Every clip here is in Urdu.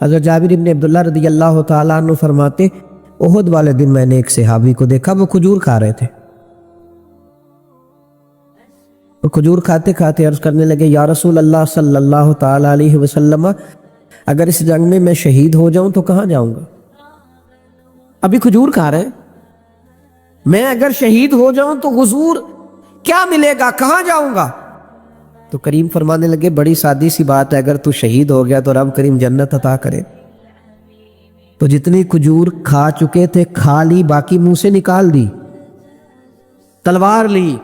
حضرت جابر بن عبداللہ رضی اللہ تعالیٰ عنہ فرماتے احد والے دن میں نے ایک صحابی کو دیکھا، وہ کھجور کھا رہے تھے، وہ کھجور کھاتے کھاتے عرض کرنے لگے یا رسول اللہ صلی اللہ تعالیٰ علیہ وسلم، اگر اس جنگ میں میں شہید ہو جاؤں تو کہاں جاؤں گا؟ ابھی کھجور کھا رہے ہیں، میں اگر شہید ہو جاؤں تو حضور کیا ملے گا، کہاں جاؤں گا؟ تو کریم فرمانے لگے بڑی سادی سی بات ہے، اگر تو شہید ہو گیا تو رب کریم جنت عطا کرے۔ تو جتنی کھجور کھا چکے تھے کھا لی، باقی منہ سے نکال دی، تلوار لی،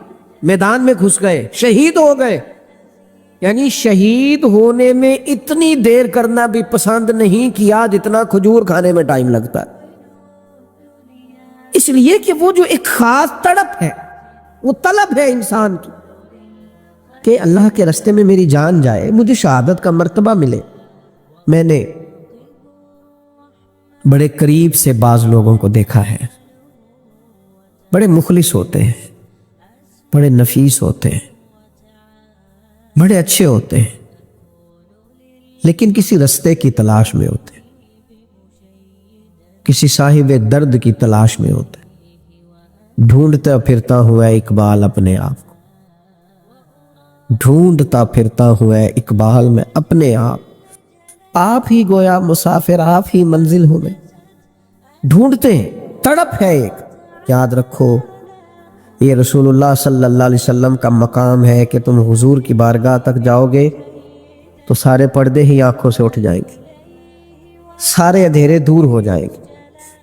میدان میں گھس گئے، شہید ہو گئے۔ یعنی شہید ہونے میں اتنی دیر کرنا بھی پسند نہیں کیا جتنا کھجور کھانے میں ٹائم لگتا ہے، اس لیے کہ وہ جو ایک خاص تڑپ ہے، وہ طلب ہے انسان کی کہ اللہ کے راستے میں میری جان جائے، مجھے شہادت کا مرتبہ ملے۔ میں نے بڑے قریب سے بعض لوگوں کو دیکھا ہے، بڑے مخلص ہوتے ہیں، بڑے نفیس ہوتے ہیں، بڑے اچھے ہوتے ہیں، لیکن کسی رستے کی تلاش میں ہوتے ہیں، کسی صاحب درد کی تلاش میں ہوتے ہیں، ڈھونڈتا پھرتا ہوا اقبال اپنے آپ کو، ڈھونڈتا پھرتا ہوا اقبال میں اپنے آپ ہی گویا مسافر، آپ ہی منزل ہو میں، ڈھونڈتے ہیں، تڑپ ہے ایک۔ یاد رکھو یہ رسول اللہ صلی اللہ علیہ وسلم کا مقام ہے کہ تم حضور کی بارگاہ تک جاؤ گے تو سارے پردے ہی آنکھوں سے اٹھ جائیں گے، سارے اندھیرے دور ہو جائیں گے،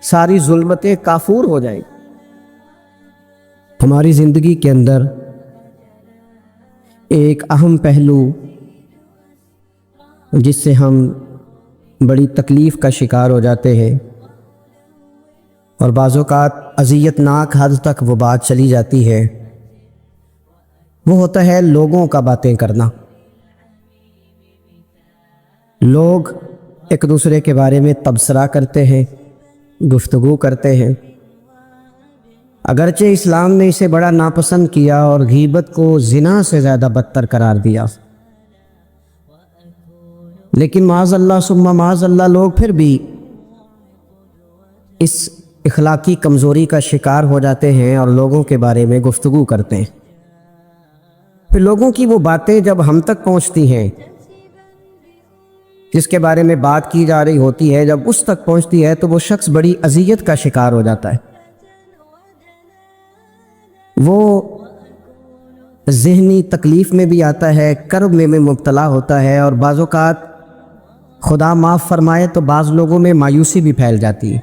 ساری ظلمتیں کافور ہو جائیں گی۔ ہماری زندگی کے اندر ایک اہم پہلو جس سے ہم بڑی تکلیف کا شکار ہو جاتے ہیں اور بعض اوقات اذیت ناک حد تک وہ بات چلی جاتی ہے، وہ ہوتا ہے لوگوں کا باتیں کرنا۔ لوگ ایک دوسرے کے بارے میں تبصرہ کرتے ہیں، گفتگو کرتے ہیں، اگرچہ اسلام نے اسے بڑا ناپسند کیا اور غیبت کو زنا سے زیادہ بدتر قرار دیا، لیکن معاذ اللہ ثم معاذ اللہ لوگ پھر بھی اس اخلاقی کمزوری کا شکار ہو جاتے ہیں اور لوگوں کے بارے میں گفتگو کرتے ہیں۔ پھر لوگوں کی وہ باتیں جب ہم تک پہنچتی ہیں، جس کے بارے میں بات کی جا رہی ہوتی ہے، جب اس تک پہنچتی ہے تو وہ شخص بڑی اذیت کا شکار ہو جاتا ہے، وہ ذہنی تکلیف میں بھی آتا ہے، کرب میں مبتلا ہوتا ہے، اور بعض اوقات خدا معاف فرمائے تو بعض لوگوں میں مایوسی بھی پھیل جاتی ہے۔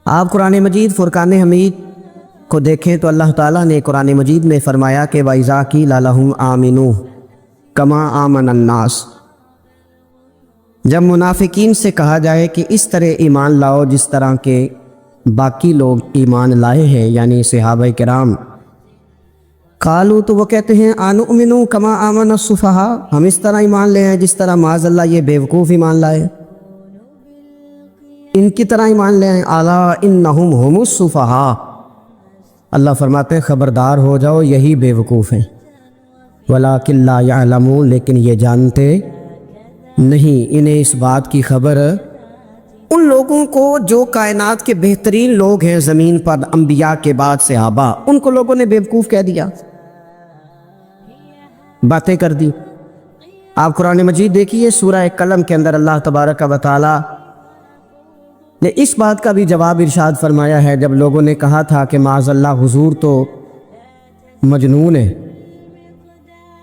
آپ قرآن مجید فرقان حمید کو دیکھیں تو اللہ تعالیٰ نے قرآن مجید میں فرمایا کہ وَإِذَا قِيلَ لَهُمْ آمِنُوا كَمَا آمَنَ النَّاسُ، جب منافقین سے کہا جائے کہ اس طرح ایمان لاؤ جس طرح کے باقی لوگ ایمان لائے ہیں، یعنی صحابہ کرام، قالوا تو وہ کہتے ہیں آنؤمنوا كَمَا آمَنَ السُّفَهَاءُ، ہم اس طرح ایمان لے ہیں جس طرح معاذ اللہ یہ بیوقوف ایمان لائے، ان کی طرح ایمان لے آئیں۔ الا انہم ہم السفہاء، اللہ فرماتے ہیں خبردار ہو جاؤ یہی بے وقوف ہیں، ولکن لا یعلمون، لیکن یہ جانتے نہیں، انہیں اس بات کی خبر ان لوگوں کو جو کائنات کے بہترین لوگ ہیں زمین پر، انبیاء کے بعد صحابہ، ان کو لوگوں نے بے وقوف کہہ دیا، باتیں کر دی۔ آپ قرآن مجید دیکھیے سورہ قلم کے اندر اللہ تبارک و تعالی نے اس بات کا بھی جواب ارشاد فرمایا ہے، جب لوگوں نے کہا تھا کہ معاذ اللہ حضور تو مجنون ہے،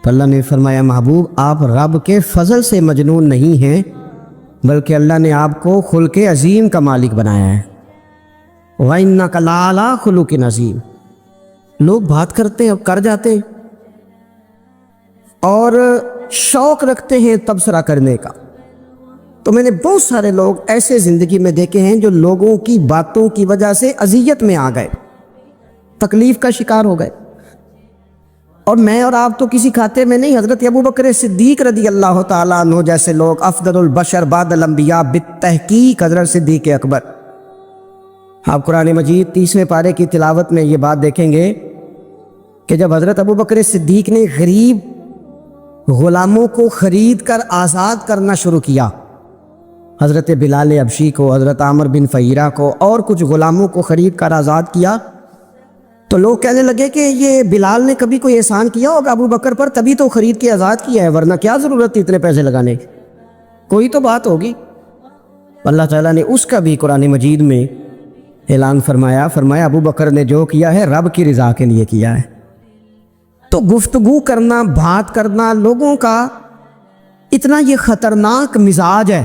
تو اللہ نے فرمایا محبوب آپ رب کے فضل سے مجنون نہیں ہیں، بلکہ اللہ نے آپ کو خلق عظیم کا مالک بنایا ہے۔ وَإِنَّكَ لَعَلَىٰ خُلُقٍ عَظِيمٍ، لوگ بات کرتے ہیں اور کر جاتے ہیں اور شوق رکھتے ہیں تبصرہ کرنے کا۔ تو میں نے بہت سارے لوگ ایسے زندگی میں دیکھے ہیں جو لوگوں کی باتوں کی وجہ سے اذیت میں آ گئے، تکلیف کا شکار ہو گئے، اور میں اور آپ تو کسی کھاتے میں نہیں۔ حضرت ابوبکر صدیق رضی اللہ تعالیٰ عنہ جیسے لوگ، افضل البشر بعد الانبیاء بالتحقیق حضرت صدیق اکبر، آپ قرآن مجید 30ویں پارے کی تلاوت میں یہ بات دیکھیں گے کہ جب حضرت ابوبکر صدیق نے غریب غلاموں کو خرید کر آزاد کرنا شروع کیا حضرت بلال ابشی کو، حضرت عامر بن فہیرہ کو اور کچھ غلاموں کو خرید کر آزاد کیا، تو لوگ کہنے لگے کہ یہ بلال نے کبھی کوئی احسان کیا ہوگا ابو بکر پر، تبھی تو خرید کے آزاد کیا ہے، ورنہ کیا ضرورت تھی اتنے پیسے لگانے کی، کوئی تو بات ہوگی۔ اللہ تعالیٰ نے اس کا بھی قرآن مجید میں اعلان فرمایا ابو بکر نے جو کیا ہے رب کی رضا کے لیے کیا ہے۔ تو گفتگو کرنا، بات کرنا، لوگوں کا اتنا یہ خطرناک مزاج ہے،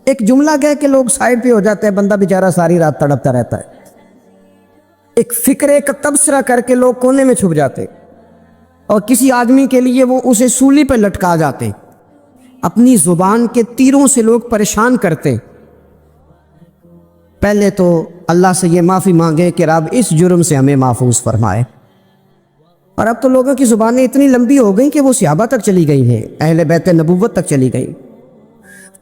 ایک جملہ کہہ کہ لوگ سائڈ پہ ہو جاتے ہیں، بندہ بیچارہ ساری رات تڑپتا رہتا ہے، ایک فکرے کا تبصرہ کر کے لوگ کونے میں چھپ جاتے، اور کسی آدمی کے لیے وہ اسے سولی پہ لٹکا جاتے، اپنی زبان کے تیروں سے لوگ پریشان کرتے۔ پہلے تو اللہ سے یہ معافی مانگے کہ رب اس جرم سے ہمیں محفوظ فرمائے۔ اور اب تو لوگوں کی زبانیں اتنی لمبی ہو گئیں کہ وہ صحابہ تک چلی گئی ہیں، اہل بیت نبوت تک چلی گئی۔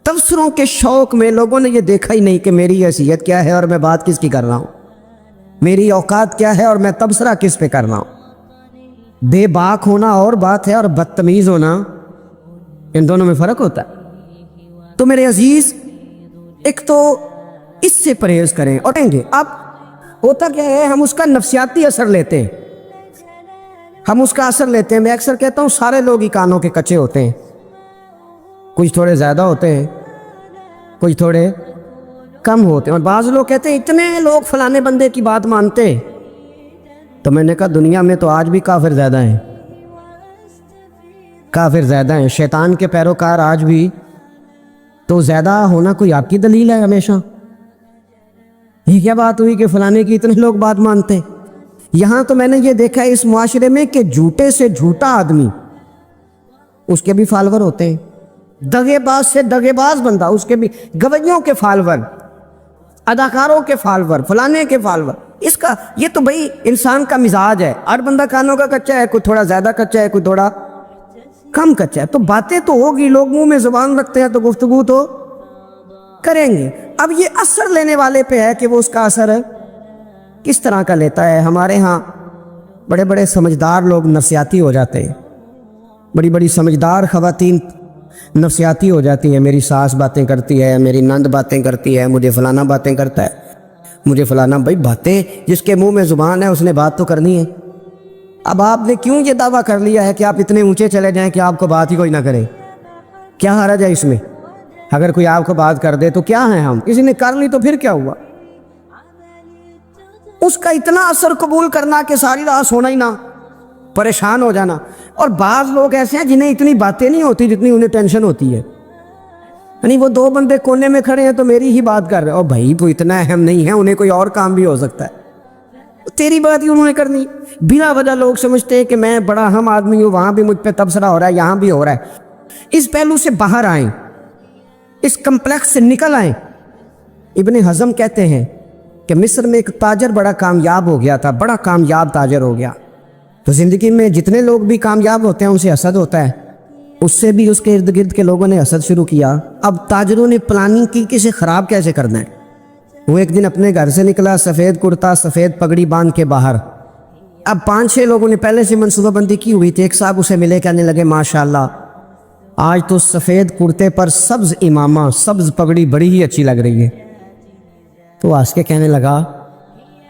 تبصروں کے شوق میں لوگوں نے یہ دیکھا ہی نہیں کہ میری حیثیت کیا ہے اور میں بات کس کی کر رہا ہوں، میری اوقات کیا ہے اور میں تبصرہ کس پہ کر رہا ہوں۔ بے باک ہونا اور بات ہے، اور بدتمیز ہونا، ان دونوں میں فرق ہوتا ہے۔ تو میرے عزیز، ایک تو اس سے پرہیز کریں، اور کہیں گے اب ہوتا کیا ہے، ہم اس کا نفسیاتی اثر لیتے ہیں، ہم اس کا اثر لیتے ہیں۔ میں اکثر کہتا ہوں سارے لوگ ہی کانوں کے کچے ہوتے ہیں، کچھ تھوڑے زیادہ ہوتے ہیں، کچھ تھوڑے کم ہوتے ہیں، اور بعض لوگ کہتے ہیں اتنے لوگ فلانے بندے کی بات مانتے، تو میں نے کہا دنیا میں تو آج بھی کافر زیادہ ہیں، کافر زیادہ ہیں، شیطان کے پیروکار آج بھی، تو زیادہ ہونا کوئی آپ کی دلیل ہے ہمیشہ؟ یہ کیا بات ہوئی کہ فلانے کی اتنے لوگ بات مانتے؟ یہاں تو میں نے یہ دیکھا ہے اس معاشرے میں کہ جھوٹے سے جھوٹا آدمی، اس کے بھی فالوور ہوتے ہیں، دغے باز سے دغے باز بندہ، اس کے بھی گویوں کے فالوور، اداکاروں کے فالوور، فلانے کے فالوور۔ اس کا یہ تو بھئی انسان کا مزاج ہے، ہر بندہ کانوں کا کچا ہے، کوئی تھوڑا زیادہ کچا ہے، کوئی تھوڑا کم کچا ہے، تو باتیں تو ہوگی، لوگ منہ میں زبان رکھتے ہیں تو گفتگو تو کریں گے۔ اب یہ اثر لینے والے پہ ہے کہ وہ اس کا اثر کس طرح کا لیتا ہے۔ ہمارے ہاں بڑے بڑے سمجھدار لوگ نفسیاتی ہو جاتے ہیں، بڑی بڑی سمجھدار خواتین نفسیاتی ہو جاتی ہیں، میری ساس باتیں کرتی ہے، میری نند باتیں کرتی ہے، مجھے فلانا باتیں کرتا ہے، مجھے فلانا۔ بھائی باتیں، جس کے منہ میں زبان ہے اس نے بات تو کرنی ہے۔ اب آپ نے کیوں یہ دعویٰ کر لیا ہے کہ آپ اتنے اونچے چلے جائیں کہ آپ کو بات ہی کوئی نہ کرے؟ کیا حرج ہے اس میں؟ اگر کوئی آپ کو بات کر دے تو کیا ہے، ہم کسی نے کر لی تو پھر کیا ہوا؟ اس کا اتنا اثر قبول کرنا کہ ساری رات سونا ہی نہ، پریشان ہو جانا۔ اور بعض لوگ ایسے ہیں جنہیں اتنی باتیں نہیں ہوتی جتنی انہیں ٹینشن ہوتی ہے، یعنی وہ دو بندے کونے میں کھڑے ہیں تو میری ہی بات کر رہے ہیں، اور بھائی وہ اتنا اہم نہیں ہے، انہیں کوئی اور کام بھی ہو سکتا ہے، تیری بات ہی انہوں نے کرنی۔ بلا وجہ لوگ سمجھتے ہیں کہ میں بڑا اہم آدمی ہوں، وہاں بھی مجھ پہ تبصرہ ہو رہا ہے، یہاں بھی ہو رہا ہے۔ اس پہلو سے باہر آئیں، اس کمپلیکس سے نکل آئیں۔ ابن حزم کہتے ہیں کہ مصر میں ایک تاجر بڑا کامیاب ہو گیا تھا، بڑا کامیاب تاجر ہو گیا۔ تو زندگی میں جتنے لوگ بھی کامیاب ہوتے ہیں ان سے حسد ہوتا ہے، اس سے بھی اس کے ارد گرد کے لوگوں نے حسد شروع کیا۔ اب تاجروں نے پلاننگ کی کہ اسے خراب کیسے کرنا ہے۔ وہ ایک دن اپنے گھر سے نکلا، سفید کرتا، سفید پگڑی باندھ کے باہر۔ اب 5-6 لوگوں نے پہلے سے منصوبہ بندی کی ہوئی تھی۔ ایک صاحب اسے ملے، کہنے لگے ماشاءاللہ آج تو سفید کرتے پر سبز امامہ، سبز پگڑی بڑی ہی اچھی لگ رہی ہے۔ تو ہنس کے کہنے لگا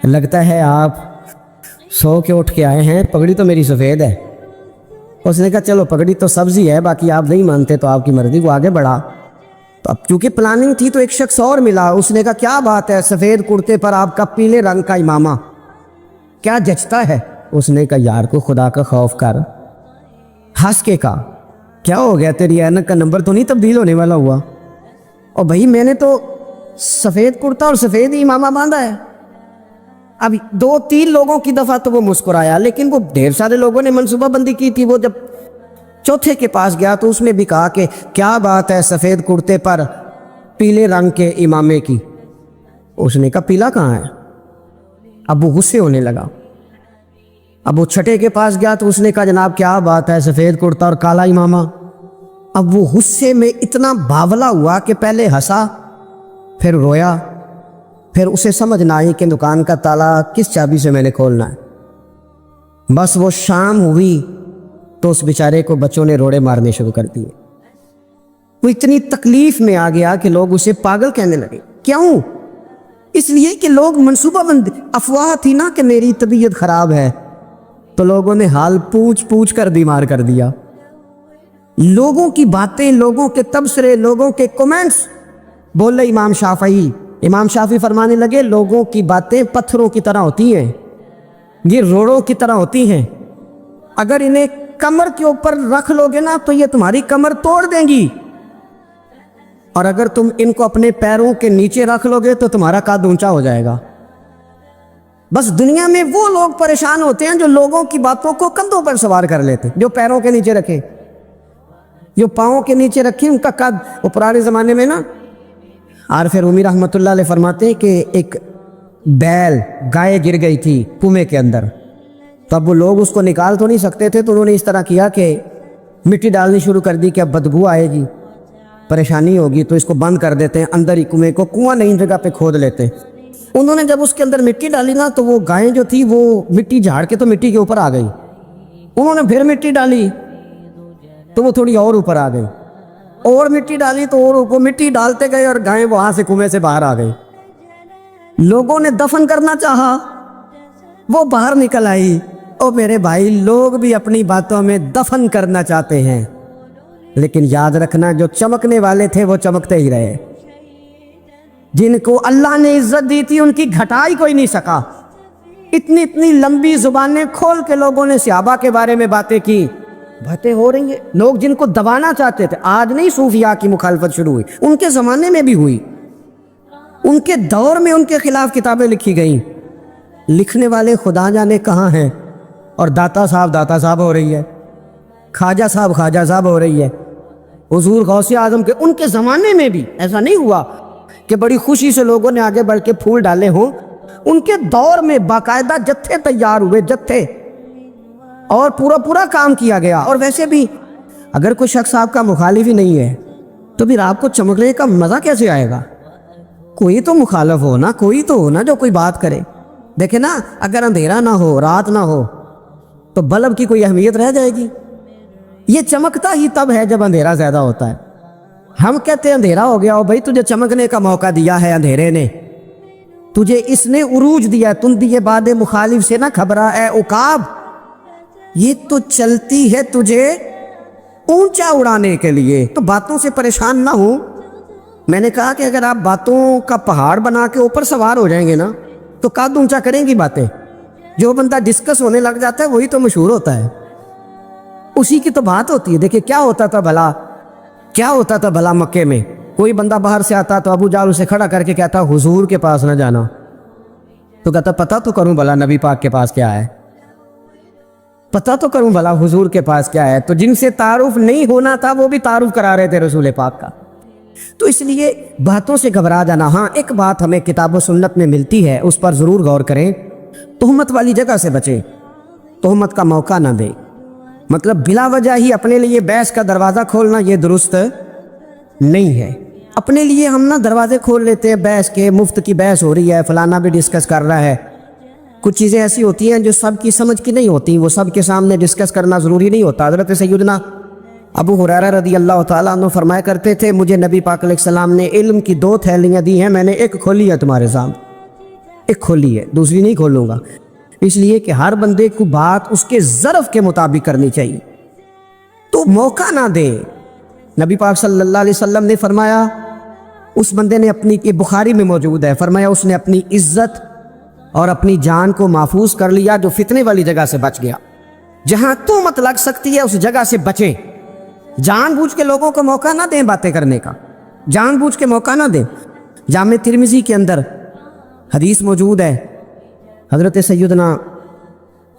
لگتا ہے آپ سو کے اٹھ کے آئے ہیں، پگڑی تو میری سفید ہے۔ اس نے کہا چلو پگڑی تو سبز ہی ہے، باقی آپ نہیں مانتے تو آپ کی مرضی۔ وہ آگے بڑھا، تو اب چونکہ پلاننگ تھی تو ایک شخص اور ملا، اس نے کہا کیا بات ہے، سفید کرتے پر آپ کا پیلے رنگ کا امامہ کیا جچتا ہے؟ اس نے کہا یار کو خدا کا خوف کر۔ ہنس کے کہا کیا ہو گیا، تیری اینک کا نمبر تو نہیں تبدیل ہونے والا ہوا؟ اور بھائی میں نے تو سفید کرتا اور سفید ہی امامہ باندھا ہے۔ اب 2-3 لوگوں کی دفعہ تو وہ مسکرایا، لیکن وہ ڈھیر سارے لوگوں نے منصوبہ بندی کی تھی۔ وہ جب چوتھے کے پاس گیا تو اس نے بھی کہا کہ کیا بات ہے سفید کرتے پر پیلے رنگ کے امامے کی؟ اس نے کہا پیلا کہاں ہے؟ اب وہ غصے ہونے لگا۔ اب وہ چھٹے کے پاس گیا تو اس نے کہا جناب کیا بات ہے سفید کرتا اور کالا امامہ؟ اب وہ غصے میں اتنا باولا ہوا کہ پہلے ہنسا، پھر رویا، پھر اسے سمجھ نہ آئی کہ دکان کا تالا کس چابی سے میں نے کھولنا ہے۔ بس وہ شام ہوئی تو اس بیچارے کو بچوں نے روڑے مارنے شروع کر دیے۔ وہ اتنی تکلیف میں آ گیا کہ لوگ اسے پاگل کہنے لگے. کیوں؟ اس لیے کہ لوگ منصوبہ بند، افواہ تھی نا کہ میری طبیعت خراب ہے، تو لوگوں نے حال پوچھ پوچھ کر بیمار کر دیا. لوگوں کی باتیں، لوگوں کے تبصرے، لوگوں کے کومنٹس. بولے امام شافعی فرمانے لگے لوگوں کی باتیں پتھروں کی طرح ہوتی ہیں، یہ روڑوں کی طرح ہوتی ہیں، اگر انہیں کمر کے اوپر رکھ لو گے نا تو یہ تمہاری کمر توڑ دیں گی، اور اگر تم ان کو اپنے پیروں کے نیچے رکھ لو گے تو تمہارا قد اونچا ہو جائے گا. بس دنیا میں وہ لوگ پریشان ہوتے ہیں جو لوگوں کی باتوں کو کندھوں پر سوار کر لیتے، جو پیروں کے نیچے رکھے، جو پاؤں کے نیچے رکھے ان کا قد. وہ پرانے زمانے میں نا عارف رومی رحمۃ اللہ علیہ فرماتے ہیں کہ ایک بیل گائے گر گئی تھی کنویں کے اندر، تو اب وہ لوگ اس کو نکال تو نہیں سکتے تھے، تو انہوں نے اس طرح کیا کہ مٹی ڈالنی شروع کر دی کہ اب بدبو آئے گی، پریشانی ہوگی، تو اس کو بند کر دیتے ہیں اندر ہی کنویں کو، کنواں نئی جگہ پہ کھود لیتے. انہوں نے جب اس کے اندر مٹی ڈالی نا تو وہ گائیں جو تھی وہ مٹی جھاڑ کے تو مٹی کے اوپر آ گئی. انہوں نے پھر مٹی ڈالی تو وہ تھوڑی اور اوپر آ گئی، اور مٹی ڈالی تو اور وہ مٹی ڈالتے گئے اور گائیں وہاں سے کنویں سے باہر آ گئی. لوگوں نے دفن کرنا چاہا، وہ باہر نکل آئی. او میرے بھائی، لوگ بھی اپنی باتوں میں دفن کرنا چاہتے ہیں، لیکن یاد رکھنا جو چمکنے والے تھے وہ چمکتے ہی رہے، جن کو اللہ نے عزت دی تھی ان کی گھٹائی کوئی نہیں سکا. اتنی لمبی زبانیں کھول کے لوگوں نے صحابہ کے بارے میں باتیں کی، باتیں ہو رہی ہیں. لوگ جن کو دبانا چاہتے تھے، آج نہیں صوفیاء کی مخالفت شروع ہوئی، ان کے زمانے میں بھی ہوئی، ان کے دور میں ان کے خلاف کتابیں لکھی گئیں. لکھنے والے خدا جانے کہاں ہیں، اور داتا صاحب ہو رہی ہے، خواجہ صاحب ہو رہی ہے. حضور غوث اعظم کے ان کے زمانے میں بھی ایسا نہیں ہوا کہ بڑی خوشی سے لوگوں نے آگے بڑھ کے پھول ڈالے ہوں. ان کے دور میں باقاعدہ جتھے تیار ہوئے، جتھے، اور پورا کام کیا گیا. اور ویسے بھی اگر کوئی شخص آپ کا مخالف ہی نہیں ہے تو پھر آپ کو چمکنے کا مزہ کیسے آئے گا؟ کوئی تو مخالف ہو نا، کوئی تو ہو نا جو کوئی بات کرے. دیکھیں نا، اگر اندھیرا نہ ہو، رات نہ ہو، تو بلب کی کوئی اہمیت رہ جائے گی؟ یہ چمکتا ہی تب ہے جب اندھیرا زیادہ ہوتا ہے. ہم کہتے ہیں اندھیرا ہو گیا، ہو بھائی تجھے چمکنے کا موقع دیا ہے اندھیرے نے، تجھے اس نے عروج دیا، تم دیے باد مخالف سے نہ گھبرا اے عقاب، یہ تو چلتی ہے تجھے اونچا اڑانے کے لیے. تو باتوں سے پریشان نہ ہو. میں نے کہا کہ اگر آپ باتوں کا پہاڑ بنا کے اوپر سوار ہو جائیں گے نا تو قد اونچا کریں گی باتیں. جو بندہ ڈسکس ہونے لگ جاتا ہے وہی تو مشہور ہوتا ہے، اسی کی تو بات ہوتی ہے. دیکھیں کیا ہوتا تھا بھلا مکے میں کوئی بندہ باہر سے آتا تو ابو جہل اسے کھڑا کر کے کہتا حضور کے پاس نہ جانا، تو کہتا پتہ تو کروں بھلا نبی پاک کے پاس کیا ہے، پتہ تو کروں بھلا حضور کے پاس کیا ہے. تو جن سے تعارف نہیں ہونا تھا وہ بھی تعارف کرا رہے تھے رسول پاک کا. تو اس لیے باتوں سے گھبرا جانا. ہاں ایک بات ہمیں کتاب و سنت میں ملتی ہے، اس پر ضرور غور کریں. تہمت والی جگہ سے بچیں، تہمت کا موقع نہ دیں. مطلب بلا وجہ ہی اپنے لیے بحث کا دروازہ کھولنا یہ درست نہیں ہے. اپنے لیے ہم نا دروازے کھول لیتے ہیں بحث کے، مفت کی بحث ہو رہی ہے، فلانا بھی ڈسکس کر رہا ہے. کچھ چیزیں ایسی ہوتی ہیں جو سب کی سمجھ کی نہیں ہوتی، وہ سب کے سامنے ڈسکس کرنا ضروری نہیں ہوتا. حضرت سیدنا ابو ہریرہ رضی اللہ تعالیٰ عنہ فرمایا کرتے تھے مجھے نبی پاک علیہ السلام نے علم کی 2 تھیلیاں دی ہیں، میں نے ایک کھولی ہے تمہارے سامنے، ایک کھولی ہے، دوسری نہیں کھولوں گا. اس لیے کہ ہر بندے کو بات اس کے ظرف کے مطابق کرنی چاہیے، تو موقع نہ دے. نبی پاک صلی اللہ علیہ وسلم نے فرمایا اس بندے نے اپنی، یہ بخاری میں موجود ہے، فرمایا اس نے اپنی عزت اور اپنی جان کو محفوظ کر لیا جو فتنے والی جگہ سے بچ گیا. جہاں تہمت لگ سکتی ہے اس جگہ سے بچیں. جان بوجھ کے لوگوں کو موقع نہ دیں باتیں کرنے کا، جان بوجھ کے موقع نہ دیں. جامع ترمذی کے اندر حدیث موجود ہے، حضرت سیدنا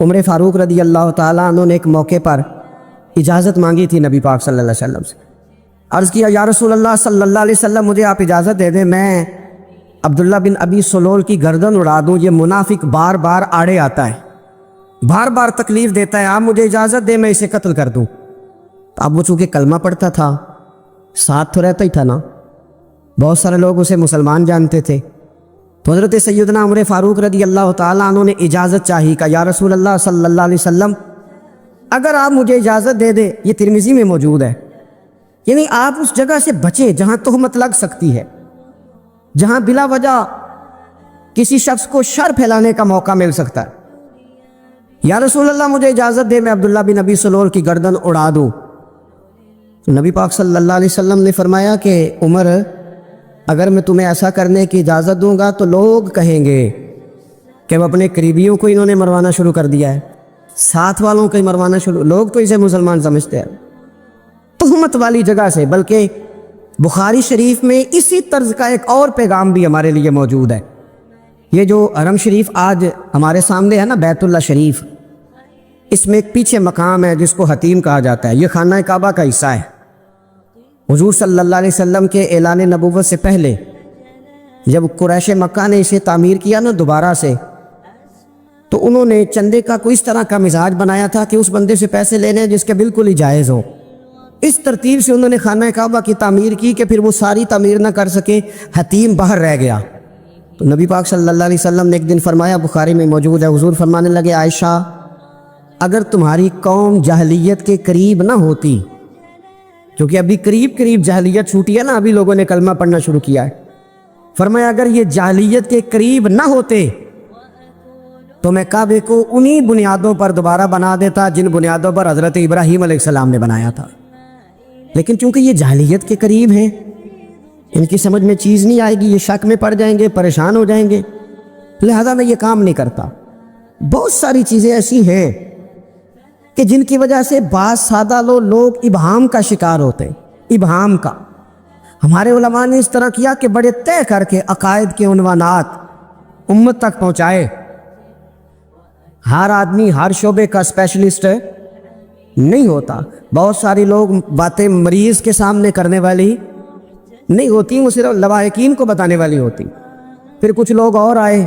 عمر فاروق رضی اللہ تعالیٰ عنہ نے ایک موقع پر اجازت مانگی تھی نبی پاک صلی اللہ علیہ وسلم سے. عرض کیا یا رسول اللہ صلی اللہ علیہ وسلم مجھے آپ اجازت دے دیں، میں عبداللہ بن ابی سلول کی گردن اڑا دوں، یہ منافق بار بار آڑے آتا ہے، بار بار تکلیف دیتا ہے، آپ مجھے اجازت دیں میں اسے قتل کر دوں. اب وہ چونکہ کلمہ پڑھتا تھا، ساتھ تو رہتا ہی تھا نا، بہت سارے لوگ اسے مسلمان جانتے تھے. تو حضرت سیدنا عمر فاروق رضی اللہ تعالیٰ عنہ نے اجازت چاہی کہ یا رسول اللہ صلی اللہ علیہ وسلم اگر آپ مجھے اجازت دے دیں، یہ ترمذی میں موجود ہے، یعنی آپ اس جگہ سے بچیں جہاں تہمت لگ سکتی ہے، جہاں بلا وجہ کسی شخص کو شر پھیلانے کا موقع مل سکتا ہے۔ یا رسول اللہ مجھے اجازت دے میں عبداللہ بن ابی سلول کی گردن اڑا دوں۔ تو نبی پاک صلی اللہ علیہ وسلم نے فرمایا کہ عمر، اگر میں تمہیں ایسا کرنے کی اجازت دوں گا تو لوگ کہیں گے کہ وہ اپنے قریبیوں کو انہوں نے مروانا شروع کر دیا ہے، ساتھ والوں کو ہی مروانا شروع، لوگ تو اسے مسلمان سمجھتے ہیں تہمت والی جگہ سے۔ بلکہ بخاری شریف میں اسی طرز کا ایک اور پیغام بھی ہمارے لیے موجود ہے۔ یہ جو حرم شریف آج ہمارے سامنے ہے نا، بیت اللہ شریف، اس میں ایک پیچھے مقام ہے جس کو حتیم کہا جاتا ہے، یہ خانہ کعبہ کا حصہ ہے۔ حضور صلی اللہ علیہ وسلم کے اعلان نبوت سے پہلے جب قریش مکہ نے اسے تعمیر کیا نا دوبارہ سے، تو انہوں نے چندے کا کوئی اس طرح کا مزاج بنایا تھا کہ اس بندے سے پیسے لینے جس کے بالکل ہی جائز ہو۔ اس ترتیب سے انہوں نے خانہ کعبہ کی تعمیر کی کہ پھر وہ ساری تعمیر نہ کر سکے، حتیم باہر رہ گیا۔ تو نبی پاک صلی اللہ علیہ وسلم نے ایک دن فرمایا، بخاری میں موجود ہے، حضور فرمانے لگے، عائشہ اگر تمہاری قوم جاہلیت کے قریب نہ ہوتی، کیونکہ ابھی قریب جاہلیت چھوٹی ہے نا، ابھی لوگوں نے کلمہ پڑھنا شروع کیا ہے، فرمایا اگر یہ جاہلیت کے قریب نہ ہوتے تو میں کعبے کو انہی بنیادوں پر دوبارہ بنا دیتا جن بنیادوں پر حضرت ابراہیم علیہ السلام نے بنایا تھا۔ لیکن چونکہ یہ جاہلیت کے قریب ہیں، ان کی سمجھ میں چیز نہیں آئے گی، یہ شک میں پڑ جائیں گے، پریشان ہو جائیں گے، لہذا میں یہ کام نہیں کرتا۔ بہت ساری چیزیں ایسی ہیں کہ جن کی وجہ سے بعض سادہ لوگ ابہام کا شکار ہوتے ہیں، ابہام کا۔ ہمارے علماء نے اس طرح کیا کہ بڑے طے کر کے عقائد کے عنوانات امت تک پہنچائے۔ ہر آدمی ہر شعبے کا اسپیشلسٹ نہیں ہوتا، بہت ساری لوگ باتیں مریض کے سامنے کرنے والی نہیں ہوتی، وہ صرف لواحقین کو بتانے والی ہوتی۔ پھر کچھ لوگ اور آئے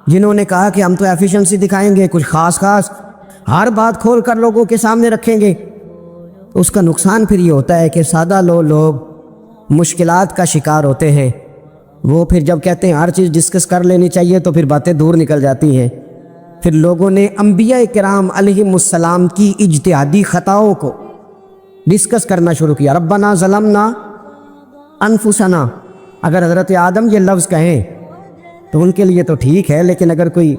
جنہوں نے کہا کہ ہم تو ایفیشنسی دکھائیں گے، کچھ خاص ہر بات کھول کر لوگوں کے سامنے رکھیں گے۔ اس کا نقصان پھر یہ ہوتا ہے کہ سادہ لوگ مشکلات کا شکار ہوتے ہیں، وہ پھر جب کہتے ہیں ہر چیز ڈسکس کر لینی چاہیے تو پھر باتیں دور نکل جاتی ہیں۔ پھر لوگوں نے انبیاء کرام علیہم السلام کی اجتہادی خطاؤں کو ڈسکس کرنا شروع کیا۔ ربنا ظلمنا انفسنا، اگر حضرت آدم یہ لفظ کہیں تو ان کے لیے تو ٹھیک ہے، لیکن اگر کوئی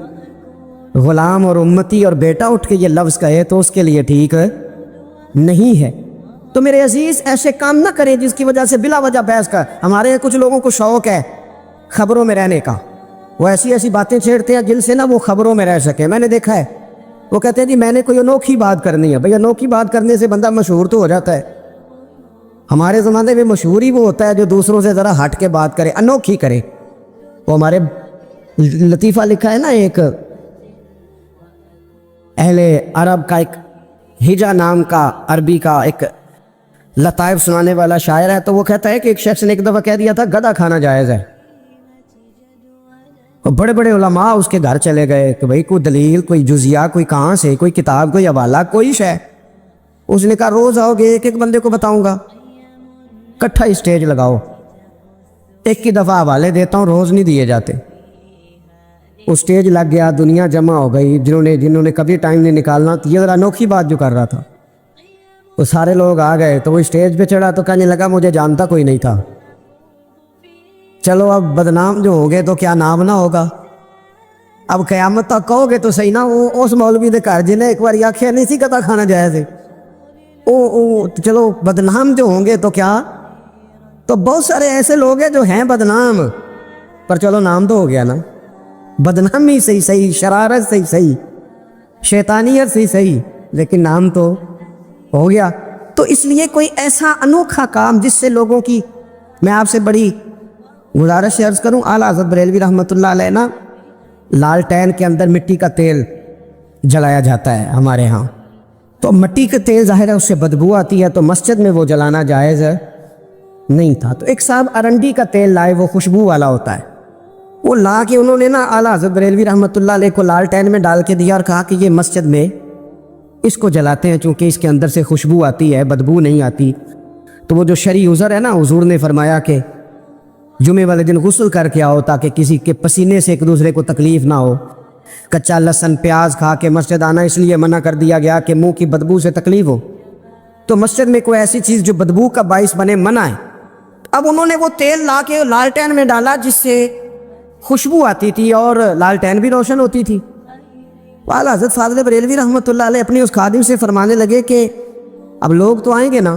غلام اور امتی اور بیٹا اٹھ کے یہ لفظ کہے تو اس کے لیے ٹھیک نہیں ہے۔ تو میرے عزیز ایسے کام نہ کریں جس کی وجہ سے بلا وجہ بحث کا۔ ہمارے یہاں کچھ لوگوں کو شوق ہے خبروں میں رہنے کا، وہ ایسی باتیں چھیڑتے ہیں جن سے نا وہ خبروں میں رہ سکے۔ میں نے دیکھا ہے وہ کہتے ہیں جی میں نے کوئی انوکھی بات کرنی ہے۔ بھئی انوکھی بات کرنے سے بندہ مشہور تو ہو جاتا ہے۔ ہمارے زمانے میں مشہور ہی وہ ہوتا ہے جو دوسروں سے ذرا ہٹ کے بات کرے، انوکھی کرے۔ وہ ہمارے لطیفہ لکھا ہے نا، ایک اہل عرب کا ایک ہجا نام کا عربی کا ایک لطائف سنانے والا شاعر ہے، تو وہ کہتا ہے کہ ایک شخص نے ایک دفعہ کہہ دیا تھا گدھا کھانا جائز ہے، اور بڑے بڑے علماء اس کے گھر چلے گئے کہ بھئی کوئی دلیل، کوئی جزیہ، کوئی کہاں سے، کوئی کتاب، کوئی حوالہ، کوئی شے۔ اس نے کہا روز آؤ گے ایک بندے کو بتاؤں گا، کٹھا اسٹیج لگاؤ، ایک کی دفعہ حوالے دیتا ہوں، روز نہیں دیے جاتے۔ وہ سٹیج لگ گیا، دنیا جمع ہو گئی، جنہوں نے کبھی ٹائم نہیں نکالنا، یہ ذرا انوکھی بات جو کر رہا تھا، وہ سارے لوگ آ گئے۔ تو وہ اسٹیج پہ چڑھا تو کہنے لگا مجھے جانتا کوئی نہیں تھا، چلو اب بدنام جو ہو گئے تو کیا نام نہ ہوگا، اب قیامت تک کہو گے تو صحیح نا، وہ اس مولوی دے گھر جنہیں ایک بار آخیا نہیں سی کتا کھانا جائز ہے، چلو بدنام جو ہوں گے تو کیا۔ تو بہت سارے ایسے لوگ ہیں جو ہیں بدنام، پر چلو نام تو ہو گیا نا، بدنامی صحیح، شرارت صحیح، شیطانیت صحیح، لیکن نام تو ہو گیا۔ تو اس لیے کوئی ایسا انوکھا کام جس سے لوگوں کی، میں آپ سے بڑی گزارش عرض کروں، اعلیٰ حضرت بریلوی رحمۃ اللہ علیہ نا، لالٹین کے اندر مٹی کا تیل جلایا جاتا ہے ہمارے ہاں، تو مٹی کا تیل ظاہر ہے اس سے بدبو آتی ہے، تو مسجد میں وہ جلانا جائز نہیں تھا۔ تو ایک صاحب ارنڈی کا تیل لائے، وہ خوشبو والا ہوتا ہے، وہ لا کے انہوں نے نا اعلیٰ حضرت بریلوی رحمۃ اللہ علیہ کو لالٹین میں ڈال کے دیا اور کہا کہ یہ مسجد میں اس کو جلاتے ہیں چونکہ اس کے اندر سے خوشبو آتی ہے، بدبو نہیں آتی۔ تو وہ جو شرعی عذر ہے نا، حضور نے فرمایا کہ جمعے والے دن غسل کر کے آؤ تاکہ کسی کے پسینے سے ایک دوسرے کو تکلیف نہ ہو۔ کچا لہسن پیاز کھا کے مسجد آنا اس لیے منع کر دیا گیا کہ منہ کی بدبو سے تکلیف ہو، تو مسجد میں کوئی ایسی چیز جو بدبو کا باعث بنے منع ہے. اب انہوں نے وہ تیل لا کے لالٹین میں ڈالا جس سے خوشبو آتی تھی اور لالٹین بھی روشن ہوتی تھی. اعلیٰ حضرت فاضل بریلوی رحمۃ اللہ علیہ اپنے اس خادم سے فرمانے لگے کہ اب لوگ تو آئیں گے نا،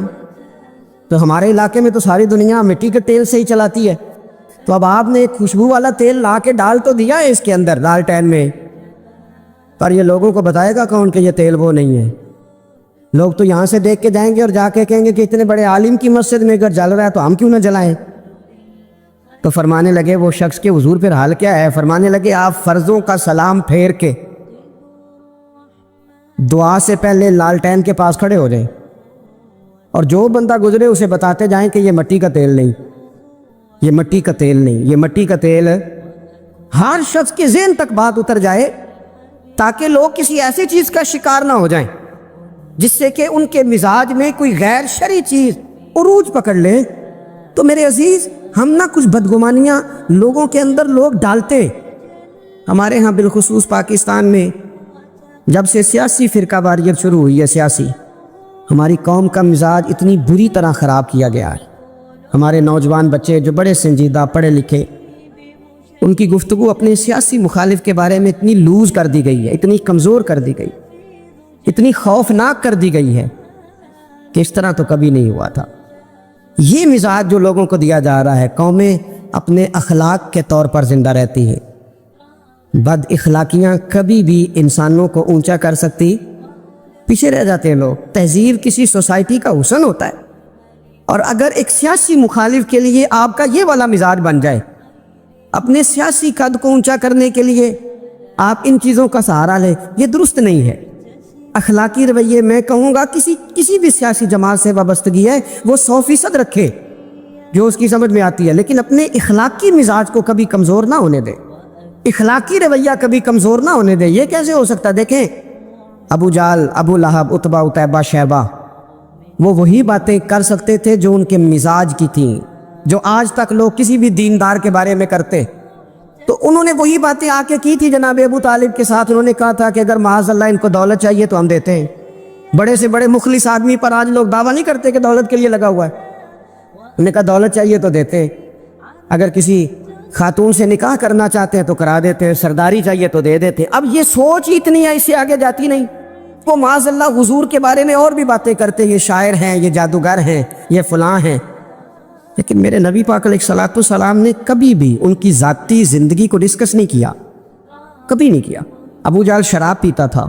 تو ہمارے علاقے میں تو ساری دنیا مٹی کے تیل سے ہی چلاتی ہے، تو اب آپ نے ایک خوشبو والا تیل لا کے ڈال تو دیا ہے اس کے اندر لالٹین میں، پر یہ لوگوں کو بتائے گا کون کہ یہ تیل وہ نہیں ہے؟ لوگ تو یہاں سے دیکھ کے جائیں گے اور جا کے کہیں گے کہ اتنے بڑے عالم کی مسجد میں اگر جل رہا ہے تو ہم کیوں نہ جلائیں؟ تو فرمانے لگے وہ شخص کے حضور پھر حال کیا ہے؟ فرمانے لگے آپ فرضوں کا سلام پھیر کے دعا سے پہلے لالٹین کے پاس کھڑے ہو جائیں اور جو بندہ گزرے اسے بتاتے جائیں کہ یہ مٹی کا تیل نہیں، یہ مٹی کا تیل نہیں، یہ مٹی کا تیل. ہر شخص کے ذہن تک بات اتر جائے تاکہ لوگ کسی ایسی چیز کا شکار نہ ہو جائیں جس سے کہ ان کے مزاج میں کوئی غیر شرعی چیز عروج پکڑ لے. تو میرے عزیز، ہم نہ کچھ بدگمانیاں لوگوں کے اندر لوگ ڈالتے. ہمارے ہاں بالخصوص پاکستان میں جب سے سیاسی فرقہ واریت شروع ہوئی ہے، سیاسی، ہماری قوم کا مزاج اتنی بری طرح خراب کیا گیا ہے. ہمارے نوجوان بچے جو بڑے سنجیدہ پڑھے لکھے، ان کی گفتگو اپنے سیاسی مخالف کے بارے میں اتنی لوز کر دی گئی ہے، اتنی کمزور کر دی گئی، اتنی خوفناک کر دی گئی ہے کہ اس طرح تو کبھی نہیں ہوا تھا. یہ مزاج جو لوگوں کو دیا جا رہا ہے، قومیں اپنے اخلاق کے طور پر زندہ رہتی ہیں. بد اخلاقیاں کبھی بھی انسانوں کو اونچا کر سکتی، پیچھے رہ جاتے ہیں لوگ. تہذیب کسی سوسائٹی کا حسن ہوتا ہے، اور اگر ایک سیاسی مخالف کے لیے آپ کا یہ والا مزاج بن جائے، اپنے سیاسی قد کو اونچا کرنے کے لیے آپ ان چیزوں کا سہارا لیں، یہ درست نہیں ہے. اخلاقی رویے میں کہوں گا کسی بھی سیاسی جماعت سے وابستگی ہے وہ 100% رکھے جو اس کی سمجھ میں آتی ہے، لیکن اپنے اخلاقی مزاج کو کبھی کمزور نہ ہونے دے، اخلاقی رویہ کبھی کمزور نہ ہونے دے. یہ کیسے ہو سکتا ہے؟ دیکھیں، ابو جہل، ابو لہب، عتبہ، عتیبہ، شیبہ، وہ وہی باتیں کر سکتے تھے جو ان کے مزاج کی تھیں، جو آج تک لوگ کسی بھی دیندار کے بارے میں کرتے. تو انہوں نے وہی باتیں آ کے کی تھی جناب ابو طالب کے ساتھ. انہوں نے کہا تھا کہ اگر معاذ اللہ ان کو دولت چاہیے تو ہم دیتے ہیں. بڑے سے بڑے مخلص آدمی پر آج لوگ دعویٰ نہیں کرتے کہ دولت کے لیے لگا ہوا ہے. انہوں نے کہا دولت چاہیے تو دیتے ہیں، اگر کسی خاتون سے نکاح کرنا چاہتے ہیں تو کرا دیتے ہیں، سرداری چاہیے تو دے دیتے. اب یہ سوچ ہی اتنی ہے، اس سے آگے جاتی نہیں. وہ معاذ اللہ حضور کے بارے میں اور بھی باتیں کرتے، یہ شاعر ہیں، یہ جادوگر ہیں، یہ فلاں ہیں. لیکن میرے نبی پاک علیہ الصلوۃ والسلام نے کبھی بھی ان کی ذاتی زندگی کو ڈسکس نہیں کیا، کبھی نہیں کیا. ابو جہل شراب پیتا تھا،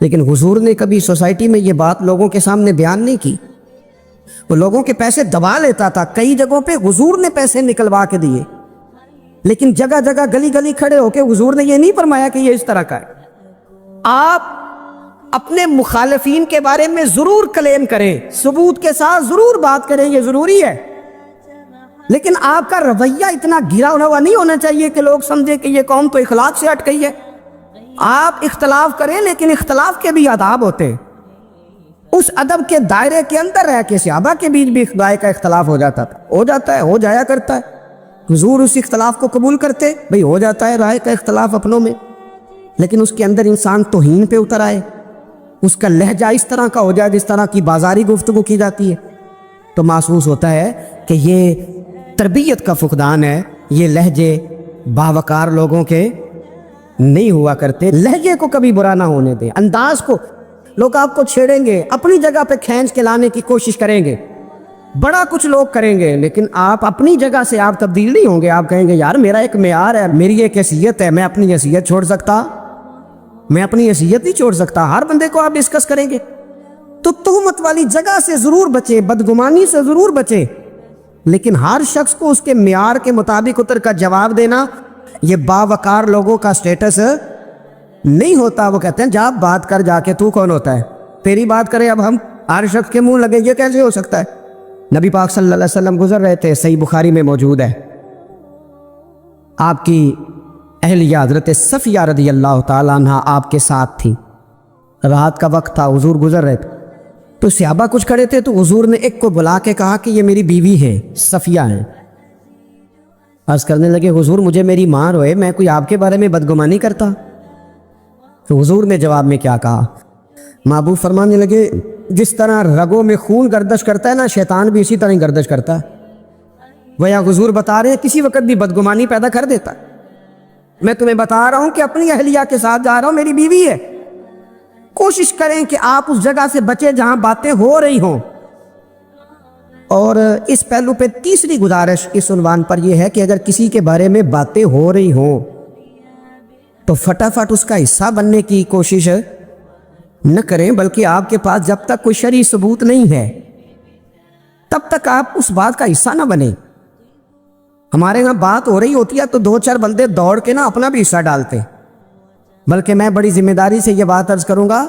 لیکن حضور نے کبھی سوسائٹی میں یہ بات لوگوں کے سامنے بیان نہیں کی. وہ لوگوں کے پیسے دبا لیتا تھا، کئی جگہوں پہ حضور نے پیسے نکلوا کے دیے، لیکن جگہ جگہ گلی گلی کھڑے ہو کے حضور نے یہ نہیں فرمایا کہ یہ اس طرح کا ہے. آپ اپنے مخالفین کے بارے میں ضرور کلیم کریں، ثبوت کے ساتھ ضرور بات کریں، یہ ضروری ہے، لیکن آپ کا رویہ اتنا گرا ہوا نہیں ہونا چاہیے کہ لوگ سمجھیں کہ یہ قوم تو اخلاق سے ہٹ گئی ہے. آپ اختلاف کریں، لیکن اختلاف کے بھی آداب ہوتے ہیں. اس ادب کے دائرے کے اندر رہ کے صحابہ کے بیچ بھی رائے کا اختلاف ہو جاتا تھا، ہو جاتا ہے، ہو جایا کرتا ہے. حضور اس اختلاف کو قبول کرتے، بھئی ہو جاتا ہے رائے کا اختلاف اپنوں میں، لیکن اس کے اندر انسان توہین پہ اتر آئے، اس کا لہجہ اس طرح کا ہو جائے جس طرح کی بازاری گفتگو کی جاتی ہے، تو محسوس ہوتا ہے کہ یہ تربیت کا فقدان ہے. یہ لہجے باوقار لوگوں کے نہیں ہوا کرتے. لہجے کو کبھی برا نہ ہونے دیں، انداز کو. لوگ آپ کو چھیڑیں گے، اپنی جگہ پہ کھینچ کے لانے کی کوشش کریں گے، بڑا کچھ لوگ کریں گے، لیکن آپ اپنی جگہ سے آپ تبدیل نہیں ہوں گے. آپ کہیں گے یار میرا ایک معیار ہے، میری ایک حیثیت ہے، میں اپنی حیثیت چھوڑ سکتا؟ میں اپنی حیثیت نہیں چھوڑ سکتا. ہر بندے کو آپ ڈسکس کریں گے. تو تہمت والی جگہ سے ضرور بچیں، بدگمانی سے ضرور بچیں، لیکن ہر شخص کو اس کے معیار کے مطابق اتر کا جواب دینا یہ باوقار لوگوں کا سٹیٹس نہیں ہوتا. وہ کہتے ہیں جا بات کر، جا کے تو کون ہوتا ہے تیری بات کرے. اب ہم ہر شخص کے منہ لگے، یہ کیسے ہو سکتا ہے؟ نبی پاک صلی اللہ علیہ وسلم گزر رہے تھے، صحیح بخاری میں موجود ہے. آپ کی اہلیہ حضرت صفیہ رضی اللہ تعالیٰ عنہ آپ کے ساتھ تھی. رات کا وقت تھا، حضور گزر رہے تھے، تو صحابہ کچھ کھڑے تھے، تو حضور نے ایک کو بلا کے کہا کہ یہ میری بیوی ہے، صفیہ ہیں. عرض کرنے لگے حضور مجھے میری ماں روئے، میں کوئی آپ کے بارے میں بدگمانی کرتا؟ تو حضور نے جواب میں کیا کہا؟ محبوب فرمانے لگے جس طرح رگوں میں خون گردش کرتا ہے نا، شیطان بھی اسی طرح ہی گردش کرتا ہے. وہ یا حضور بتا رہے ہیں کسی وقت بھی بدگمانی پیدا کر دیتا ہے. میں تمہیں بتا رہا ہوں کہ اپنی اہلیہ کے ساتھ جا رہا ہوں، میری بیوی ہے. کوشش کریں کہ آپ اس جگہ سے بچیں جہاں باتیں ہو رہی ہوں. اور اس پہلو پہ تیسری گزارش اس عنوان پر یہ ہے کہ اگر کسی کے بارے میں باتیں ہو رہی ہوں تو فٹافٹ اس کا حصہ بننے کی کوشش نہ کریں، بلکہ آپ کے پاس جب تک کوئی شرعی ثبوت نہیں ہے تب تک آپ اس بات کا حصہ نہ بنیں. ہمارے یہاں بات ہو رہی ہوتی ہے تو 2-4 بندے دوڑ کے نا اپنا بھی حصہ ڈالتے ہیں. بلکہ میں بڑی ذمہ داری سے یہ بات عرض کروں گا،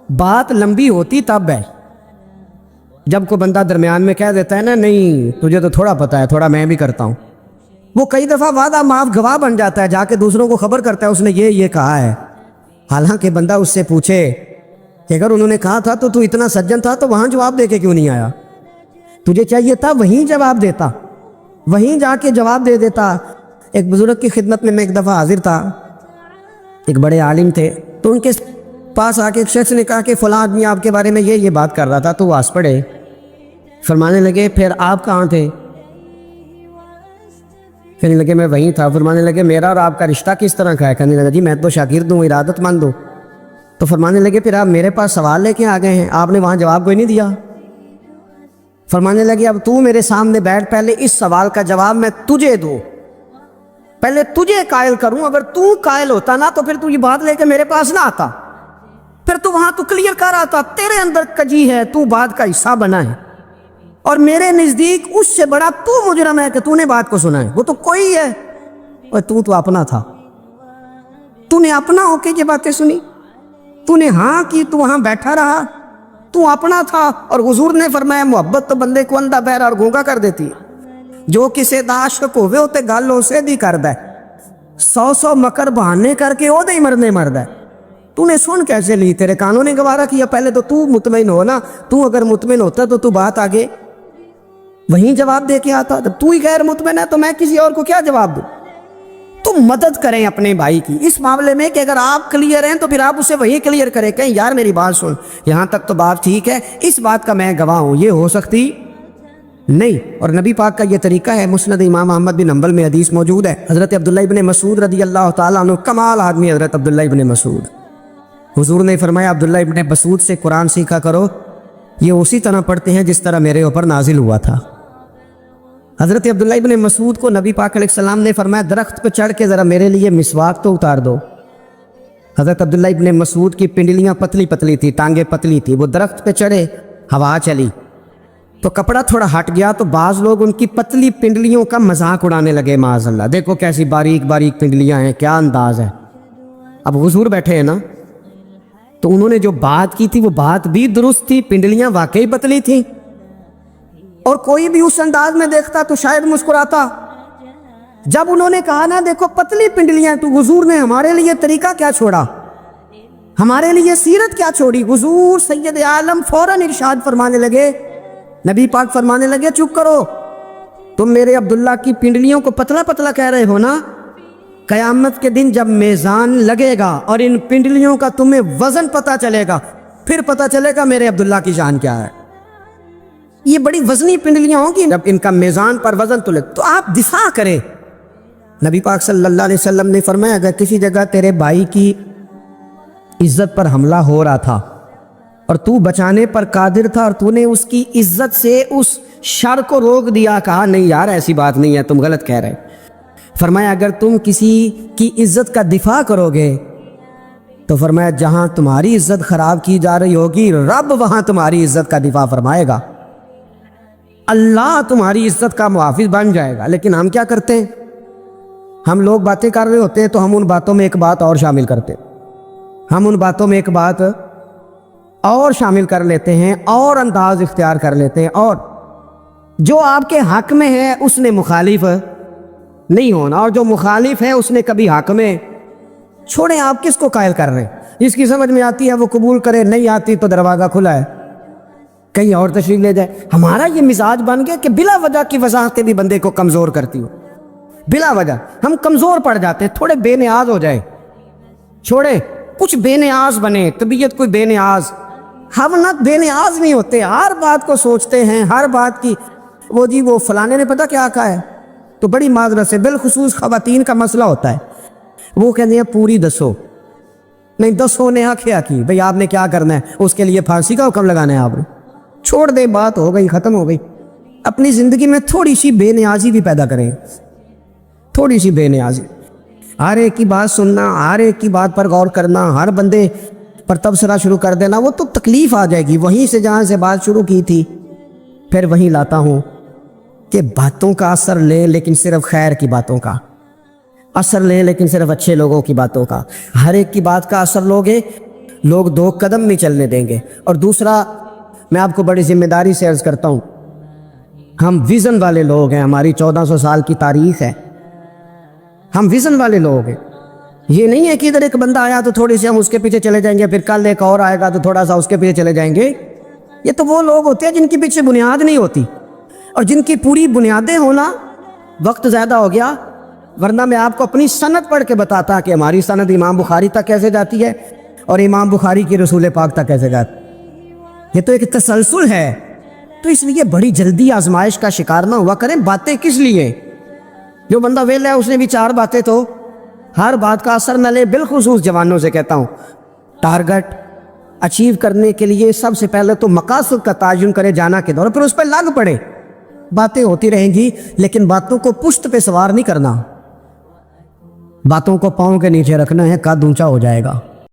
بات لمبی ہوتی تب ہے جب کوئی بندہ درمیان میں کہہ دیتا ہے نا، نہیں تجھے تو تھوڑا پتہ ہے، تھوڑا میں بھی کرتا ہوں. وہ کئی دفعہ وعدہ معاف گواہ بن جاتا ہے، جا کے دوسروں کو خبر کرتا ہے اس نے یہ کہا ہے. حالانکہ بندہ اس سے پوچھے کہ اگر انہوں نے کہا تھا تو اتنا سجن تھا تو وہاں جواب دے کے کیوں نہیں آیا؟ تجھے چاہیے تھا وہیں جواب دیتا، وہیں جا کے جواب دے دیتا. ایک بزرگ کی خدمت میں ایک دفعہ حاضر تھا، ایک بڑے عالم تھے. تو ان کے پاس آ کے ایک شخص نے کہا کہ فلاں آدمی آپ کے بارے میں یہ بات کر رہا تھا. تو وہ ہنس پڑے، فرمانے لگے پھر آپ کہاں تھے؟ کہنے لگے میں وہیں تھا. فرمانے لگے میرا اور آپ کا رشتہ کس طرح کا ہے؟ کہنے لگا جی میں تو شاگرد ہوں، ارادت مند ہوں. تو فرمانے لگے پھر آپ میرے پاس سوال لے کے آ گئے ہیں، آپ نے وہاں جواب کوئی نہیں دیا. فرمانے لگے اب تو میرے سامنے بیٹھ، پہلے اس سوال کا جواب میں تجھے دوں، پہلے تجھے قائل کروں. اگر تو قائل ہوتا نا تو پھر تو یہ بات لے کے میرے پاس نہ آتا، پھر تو وہاں تو کلیئر کر آتا. تیرے اندر کجی ہے، تو بات کا حصہ بنا ہے، اور میرے نزدیک اس سے بڑا تو مجرم ہے کہ تو نے بات کو سنا ہے. وہ تو کوئی ہے، اور تو اپنا تھا. تو نے اپنا ہو کے یہ باتیں سنی، تو نے ہاں کی، تو وہاں بیٹھا رہا، تو اپنا تھا. اور حضور نے فرمایا محبت تو بندے کو اندھا بہرا اور گونگا کر دیتی ہے. جو کسے دا عاشق ہوئے ہوتے گل اسے دی کردا ہے، 100 مکر بہانے کر کے او دے مرنے مردا ہے. تو نے سن کیسے لی؟ تیرے کانوں نے گوارا کیا؟ پہلے تو مطمئن ہو نا. تو اگر مطمئن ہوتا تو بات آگے وہیں جواب دے کے آتا. جب تو ہی غیر مطمئن ہے تو میں کسی اور کو کیا جواب دوں؟ تو مدد کریں اپنے بھائی کی اس معاملے میں کہ اگر آپ کلیئر ہیں تو پھر آپ اسے وہی کلیئر کریں، کہیں یار میری بات سن، یہاں تک تو بات ٹھیک ہے، اس بات کا میں گواہ ہوں، یہ ہو سکتی نہیں. اور نبی پاک کا یہ طریقہ ہے. مسند امام احمد بن حنبل میں حدیث موجود ہے، حضرت عبداللہ ابن مسعود رضی اللہ تعالیٰ عنہ، کمال آدمی حضرت عبداللہ ابن مسعود. حضور نے فرمایا عبداللہ ابن مسعود سے قرآن سیکھا کرو، یہ اسی طرح پڑھتے ہیں جس طرح میرے اوپر نازل ہوا تھا. حضرت عبداللہ ابن مسعود کو نبی پاک علیہ السلام نے فرمایا درخت پہ چڑھ کے ذرا میرے لیے مسواک تو اتار دو. حضرت عبداللہ ابن مسعود کی پنڈلیاں پتلی پتلی تھی، ٹانگیں پتلی تھی. وہ درخت پہ چڑھے، ہوا چلی تو کپڑا تھوڑا ہٹ گیا تو بعض لوگ ان کی پتلی پنڈلیوں کا مذاق اڑانے لگے. معاذ اللہ، دیکھو کیسی باریک باریک پنڈلیاں ہیں، کیا انداز ہے. اب حضور بیٹھے ہیں نا، تو انہوں نے جو بات کی تھی وہ بات بھی درست تھی، پنڈلیاں واقعی پتلی تھیں. اور کوئی بھی اس انداز میں دیکھتا تو شاید مسکراتا. جب انہوں نے کہا نا دیکھو پتلی پنڈلیاں، تو حضور نے ہمارے لیے طریقہ کیا چھوڑا، ہمارے لیے سیرت کیا چھوڑی. حضور سید عالم فوراً ارشاد فرمانے لگے، نبی پاک فرمانے لگے چپ کرو، تم میرے عبداللہ کی پنڈلیوں کو پتلا پتلا کہہ رہے ہو نا. قیامت کے دن جب میزان لگے گا اور ان پنڈلیوں کا تمہیں وزن پتہ چلے گا، پھر پتہ چلے گا میرے عبداللہ کی شان کیا ہے. یہ بڑی وزنی پنڈلیاں ہوں گی، جب ان کا میزان پر وزن تلے تو آپ دفاع کریں. نبی پاک صلی اللہ علیہ وسلم نے فرمایا اگر کسی جگہ تیرے بھائی کی عزت پر حملہ ہو رہا تھا اور تو بچانے پر قادر تھا اور تو نے اس کی عزت سے اس شر کو روک دیا، کہا نہیں یار ایسی بات نہیں ہے، تم غلط کہہ رہے. فرمایا اگر تم کسی کی عزت کا دفاع کرو گے تو فرمایا جہاں تمہاری عزت خراب کی جا رہی ہوگی رب وہاں تمہاری عزت کا دفاع فرمائے گا، اللہ تمہاری عزت کا محافظ بن جائے گا. لیکن ہم کیا کرتے ہیں، ہم لوگ باتیں کر رہے ہوتے ہیں تو ہم ان باتوں میں ایک بات اور شامل کرتے ہیں، ہم ان باتوں میں ایک بات اور شامل کر لیتے ہیں اور انداز اختیار کر لیتے ہیں، اور جو آپ کے حق میں ہے اس نے مخالف نہیں ہونا، اور جو مخالف ہے اس نے کبھی حق میں. چھوڑیں آپ کس کو قائل کر رہے ہیں، جس کی سمجھ میں آتی ہے وہ قبول کرے، نہیں آتی تو دروازہ کھلا ہے، کہیں اور تشریف لے جائے. ہمارا یہ مزاج بن گیا کہ بلا وجہ کی وضاحتیں بھی بندے کو کمزور کرتی ہو. بلا وجہ ہم کمزور پڑ جاتے ہیں، تھوڑے بے نیاز ہو جائے، چھوڑے کچھ بے نیاز بنے، طبیعت کوئی بے نیاز، ہم نہ بے نیاز نہیں ہوتے, ہر بات کو سوچتے ہیں, ہر بات کی وہ جی وہ فلانے نے پتہ کیا کہا ہے, تو بڑی معذرت سے بالخصوص خواتین کا مسئلہ ہوتا ہے, وہ کہتے ہیں پوری دسو, نہیں دسو نے کیا کی بھئی آپ نے کیا کرنا ہے, اس کے لیے پھانسی کا حکم لگانا ہے آپ نے, چھوڑ دے, بات ہو گئی, ختم ہو گئی. اپنی زندگی میں تھوڑی سی بے نیازی بھی پیدا کریں, تھوڑی سی بے نیازی, ہر ایک کی بات سننا, ہر ایک کی بات پر غور کرنا, ہر بندے پر تبصرہ شروع کر دینا, وہ تو تکلیف آ جائے گی. وہیں سے جہاں سے بات شروع کی تھی پھر وہیں لاتا ہوں کہ باتوں کا اثر لے, لیکن صرف خیر کی باتوں کا اثر لے, لیکن صرف اچھے لوگوں کی باتوں کا. ہر ایک کی بات کا اثر لوگے, لوگ دو قدم نہیں چلنے دیں گے. اور دوسرا, میں آپ کو بڑی ذمہ داری سے عرض کرتا ہوں, ہم ویژن والے لوگ ہیں, ہماری 1400 سال کی تاریخ ہے, ہم ویژن والے لوگ ہیں. یہ نہیں ہے کہ ادھر ایک بندہ آیا تو تھوڑی سی ہم اس کے پیچھے چلے جائیں گے, پھر کل ایک اور آئے گا تو تھوڑا سا اس کے پیچھے چلے جائیں گے. یہ تو وہ لوگ ہوتے ہیں جن کے پیچھے بنیاد نہیں ہوتی, اور جن کی پوری بنیادیں ہونا. وقت زیادہ ہو گیا, ورنہ میں آپ کو اپنی سند پڑھ کے بتاتا کہ ہماری سند امام بخاری تک کیسے جاتی ہے اور امام بخاری کی رسول پاک تک کیسے جاتی. یہ تو ایک تسلسل ہے. تو اس لیے بڑی جلدی آزمائش کا شکار نہ ہوا کریں. باتیں کس لیے, جو بندہ ویلا ہے اس نے بھی 4 باتیں, تو ہر بات کا اثر نہ لے. بالخصوص جوانوں سے کہتا ہوں, ٹارگٹ اچیو کرنے کے لیے سب سے پہلے تو مقاصد کا تعین کرے, جانا کے دور, پھر اس پہ لگ پڑے. باتیں ہوتی رہیں گی لیکن باتوں کو پشت پہ سوار نہیں کرنا, باتوں کو پاؤں کے نیچے رکھنا ہے, قد اونچا ہو جائے گا.